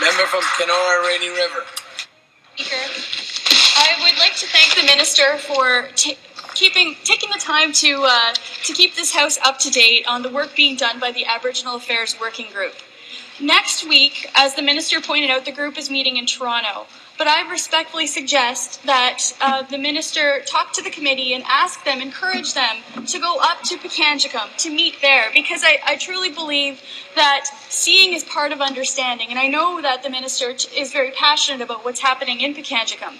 Member from Kenora-Rainy River. Speaker, I would like to thank the Minister for taking the time to keep this House up to date on the work being done by the Aboriginal Affairs Working Group. Next week, as the Minister pointed out, the group is meeting in Toronto. But I respectfully suggest that the Minister talk to the committee and encourage them to go up to Pikangikum, to meet there, because I truly believe that seeing is part of understanding. And I know that the Minister is very passionate about what's happening in Pikangikum.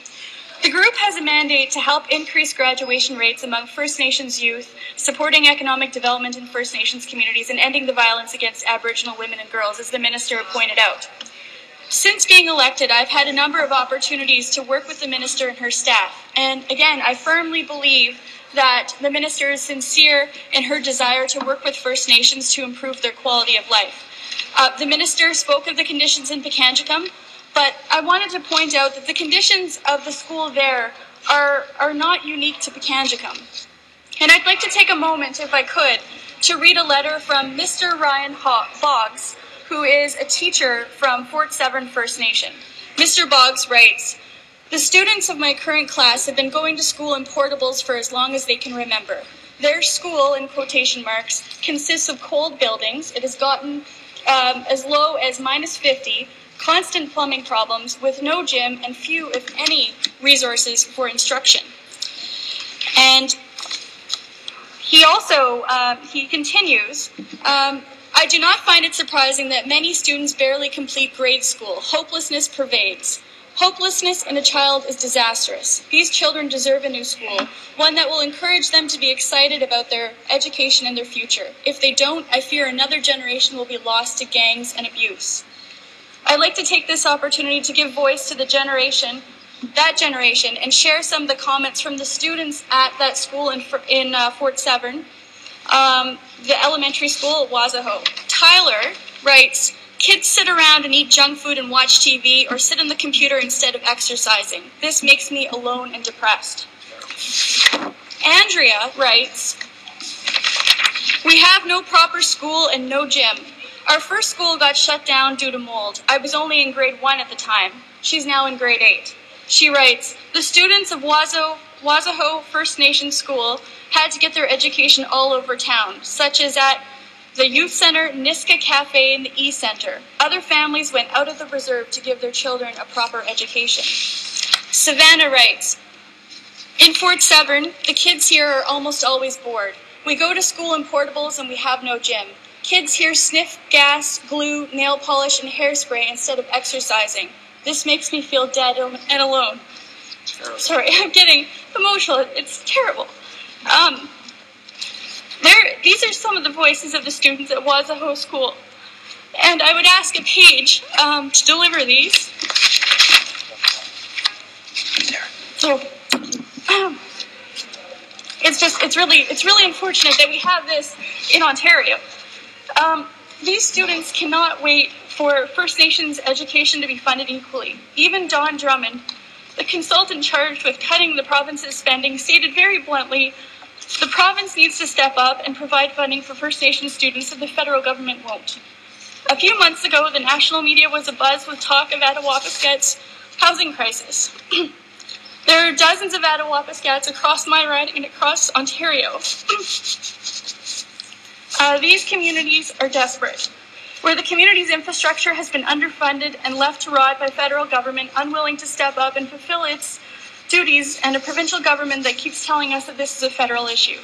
The group has a mandate to help increase graduation rates among First Nations youth, supporting economic development in First Nations communities, and ending the violence against Aboriginal women and girls, as the Minister pointed out. Since being elected, I've had a number of opportunities to work with the Minister and her staff. And again, I firmly believe that the Minister is sincere in her desire to work with First Nations to improve their quality of life. The Minister spoke of the conditions in Pikangikum, but I wanted to point out that the conditions of the school there are not unique to Pikangikum. And I'd like to take a moment, if I could, to read a letter from Mr. Ryan Boggs, who is a teacher from Fort Severn First Nation. Mr. Boggs writes, "The students of my current class have been going to school in portables for as long as they can remember. Their school, in quotation marks, consists of cold buildings. It has gotten as low as -50, constant plumbing problems, with no gym and few, if any, resources for instruction." And he continues, "I do not find it surprising that many students barely complete grade school. Hopelessness pervades. Hopelessness in a child is disastrous. These children deserve a new school, one that will encourage them to be excited about their education and their future. If they don't, I fear another generation will be lost to gangs and abuse." I'd like to take this opportunity to give voice to that generation, and share some of the comments from the students at that school in Fort Severn, the elementary school at Wazaho. Tyler writes, "Kids sit around and eat junk food and watch TV or sit on the computer instead of exercising. This makes me alone and depressed." Andrea writes, "We have no proper school and no gym. Our first school got shut down due to mold. I was only in grade 1 at the time. She's now in grade 8. She writes, "The students of Wazaho First Nation School had to get their education all over town, such as at the Youth Center, Niska Cafe, and the E-Center. Other families went out of the reserve to give their children a proper education." Savannah writes, "In Fort Severn, the kids here are almost always bored. We go to school in portables and we have no gym. Kids here sniff gas, glue, nail polish, and hairspray instead of exercising. This makes me feel dead and alone." Sorry, I'm getting emotional. It's terrible. These are some of the voices of the students at Wazaho School. And I would ask a page to deliver these. So, it's really unfortunate that we have this in Ontario. These students cannot wait for First Nations education to be funded equally. Even Don Drummond, the consultant charged with cutting the province's spending, stated very bluntly, "The province needs to step up and provide funding for First Nations students that the federal government won't." A few months ago, the national media was abuzz with talk of Attawapiscat's housing crisis. There are dozens of Attawapiscats across my riding and across Ontario. These communities are desperate, where the community's infrastructure has been underfunded and left to rot by federal government unwilling to step up and fulfill its duties, and a provincial government that keeps telling us that this is a federal issue.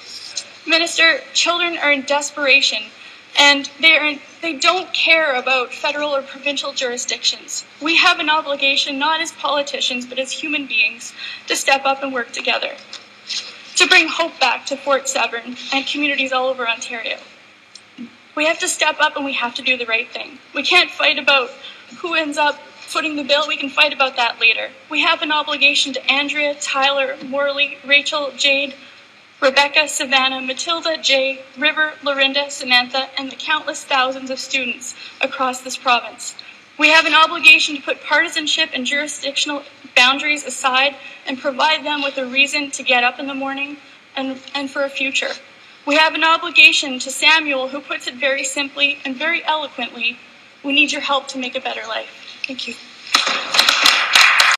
Minister, children are in desperation, and they don't care about federal or provincial jurisdictions. We have an obligation, not as politicians, but as human beings, to step up and work together, to bring hope back to Fort Severn and communities all over Ontario. We have to step up and we have to do the right thing. We can't fight about who ends up footing the bill. We can fight about that later. We have an obligation to Andrea, Tyler, Morley, Rachel, Jade, Rebecca, Savannah, Matilda, Jay, River, Lorinda, Samantha, and the countless thousands of students across this province. We have an obligation to put partisanship and jurisdictional boundaries aside and provide them with a reason to get up in the morning and for a future. We have an obligation to Samuel, who puts it very simply and very eloquently, "We need your help to make a better life." Thank you.